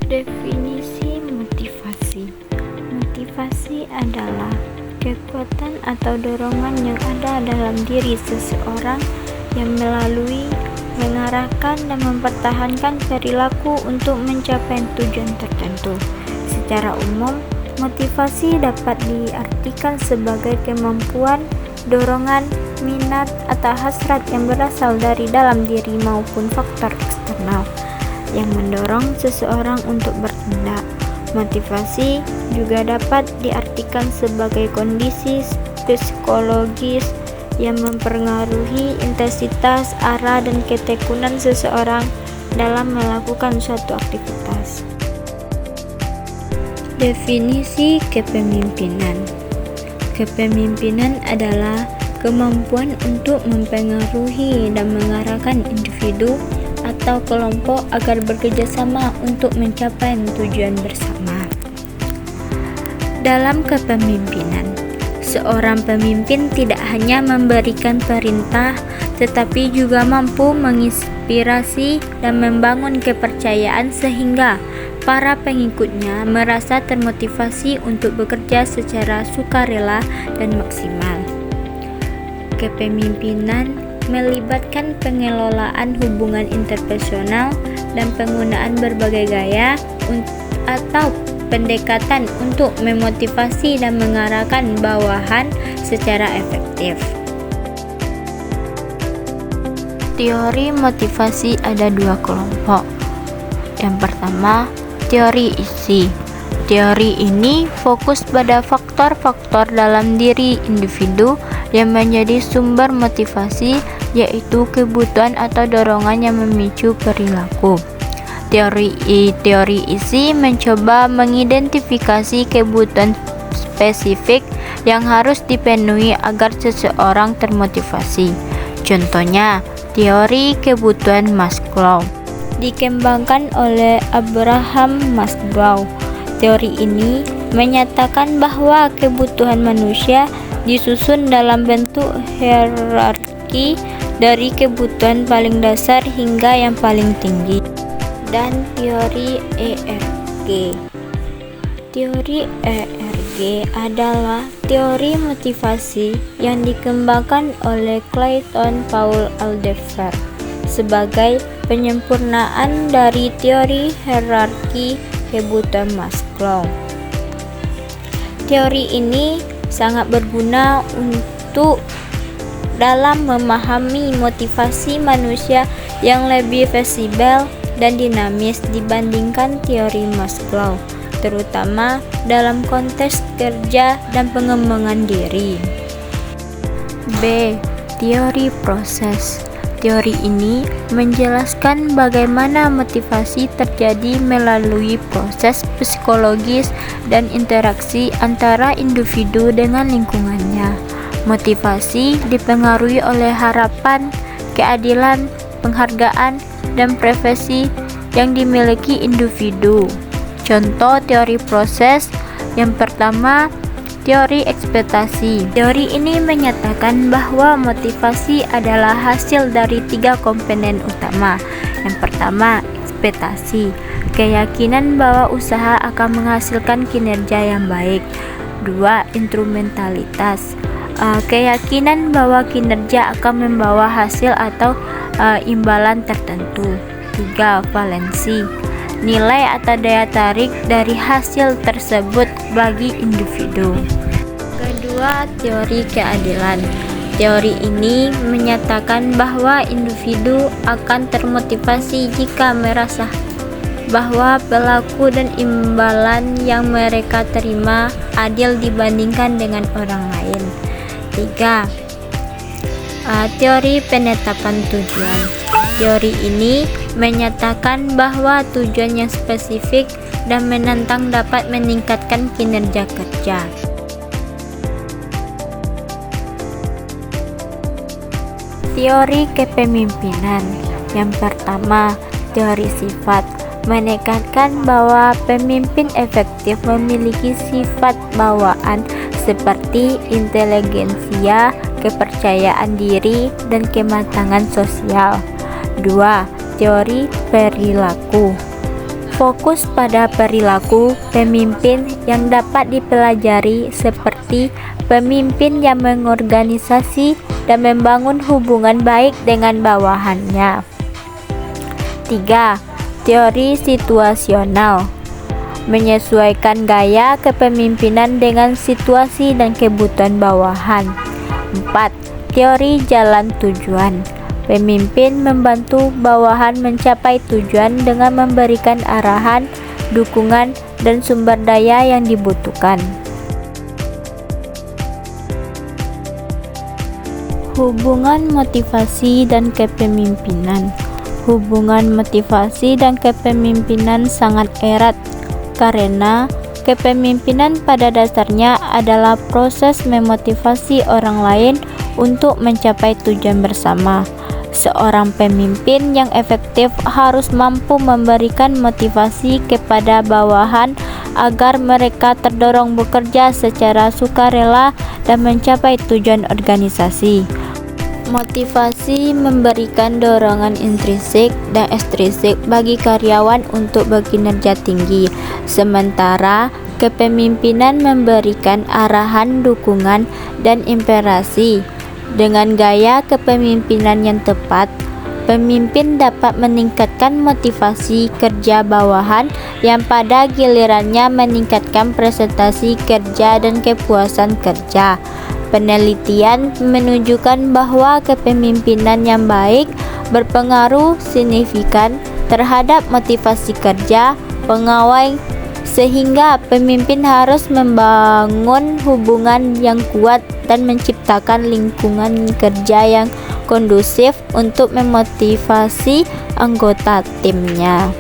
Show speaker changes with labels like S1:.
S1: Definisi motivasi. Motivasi adalah kekuatan atau dorongan yang ada dalam diri seseorang yang mengarahkan dan mempertahankan perilaku untuk mencapai tujuan tertentu. Secara umum, motivasi dapat diartikan sebagai kemampuan, dorongan, minat, atau hasrat yang berasal dari dalam diri maupun faktor eksternal yang mendorong seseorang untuk bertindak. Motivasi juga dapat diartikan sebagai kondisi psikologis yang mempengaruhi intensitas, arah, dan ketekunan seseorang dalam melakukan suatu aktivitas. Definisi kepemimpinan. Kepemimpinan adalah kemampuan untuk mempengaruhi dan mengarahkan individu atau kelompok agar bekerja sama untuk mencapai tujuan bersama. Dalam kepemimpinan, seorang pemimpin tidak hanya memberikan perintah, tetapi juga mampu menginspirasi dan membangun kepercayaan sehingga para pengikutnya merasa termotivasi untuk bekerja secara sukarela dan maksimal. Kepemimpinan melibatkan pengelolaan hubungan interpersonal dan penggunaan berbagai gaya atau pendekatan untuk memotivasi dan mengarahkan bawahan secara efektif. Teori motivasi ada dua kelompok. Yang pertama, teori isi. Teori ini fokus pada faktor-faktor dalam diri individu yang menjadi sumber motivasi, yaitu kebutuhan atau dorongan yang memicu perilaku. Teori isi mencoba mengidentifikasi kebutuhan spesifik yang harus dipenuhi agar seseorang termotivasi. Contohnya, teori kebutuhan Maslow dikembangkan oleh Abraham Maslow. Teori ini menyatakan bahwa kebutuhan manusia disusun dalam bentuk hierarki dari kebutuhan paling dasar hingga yang paling tinggi. Dan teori ERG. Teori ERG adalah teori motivasi yang dikembangkan oleh Clayton Paul Alderfer sebagai penyempurnaan dari teori hierarki kebutuhan Maslow. Teori ini sangat berguna untuk dalam memahami motivasi manusia yang lebih fleksibel dan dinamis dibandingkan teori Maslow, terutama dalam konteks kerja dan pengembangan diri. B. Teori proses. Teori ini menjelaskan bagaimana motivasi terjadi melalui proses psikologis dan interaksi antara individu dengan lingkungannya. Motivasi dipengaruhi oleh harapan, keadilan, penghargaan, dan preferensi yang dimiliki individu. Contoh teori proses yang pertama, teori ekspektasi. Teori ini menyatakan bahwa motivasi adalah hasil dari 3 komponen utama. Yang pertama, ekspektasi, keyakinan bahwa usaha akan menghasilkan kinerja yang baik. 2. Instrumentalitas, keyakinan bahwa kinerja akan membawa hasil atau imbalan tertentu. 3. Valensi, nilai atau daya tarik dari hasil tersebut bagi individu. Kedua, teori keadilan. Teori ini menyatakan bahwa individu akan termotivasi jika merasa bahwa perilaku dan imbalan yang mereka terima adil dibandingkan dengan orang lain. 3. Teori penetapan tujuan. Teori ini menyatakan bahwa tujuan yang spesifik dan menantang dapat meningkatkan kinerja kerja. Teori kepemimpinan. Yang pertama, teori sifat menekankan bahwa pemimpin efektif memiliki sifat bawaan seperti inteligensia, kepercayaan diri, dan kematangan sosial. 2. Teori perilaku. Fokus pada perilaku pemimpin yang dapat dipelajari seperti pemimpin yang mengorganisasi dan membangun hubungan baik dengan bawahannya. 3. Teori situasional. Menyesuaikan gaya kepemimpinan dengan situasi dan kebutuhan bawahan. 4. Teori jalan tujuan. Pemimpin membantu bawahan mencapai tujuan dengan memberikan arahan, dukungan, dan sumber daya yang dibutuhkan. Hubungan motivasi dan kepemimpinan. Hubungan motivasi dan kepemimpinan sangat erat karena kepemimpinan pada dasarnya adalah proses memotivasi orang lain untuk mencapai tujuan bersama. Seorang pemimpin yang efektif harus mampu memberikan motivasi kepada bawahan agar mereka terdorong bekerja secara sukarela dan mencapai tujuan organisasi. Motivasi memberikan dorongan intrinsik dan ekstrinsik bagi karyawan untuk berkinerja tinggi, sementara kepemimpinan memberikan arahan, dukungan, dan inspirasi. Dengan gaya kepemimpinan yang tepat, pemimpin dapat meningkatkan motivasi kerja bawahan yang pada gilirannya meningkatkan prestasi kerja dan kepuasan kerja. Penelitian menunjukkan bahwa kepemimpinan yang baik berpengaruh signifikan terhadap motivasi kerja pegawai, sehingga pemimpin harus membangun hubungan yang kuat dan menciptakan lingkungan kerja yang kondusif untuk memotivasi anggota timnya.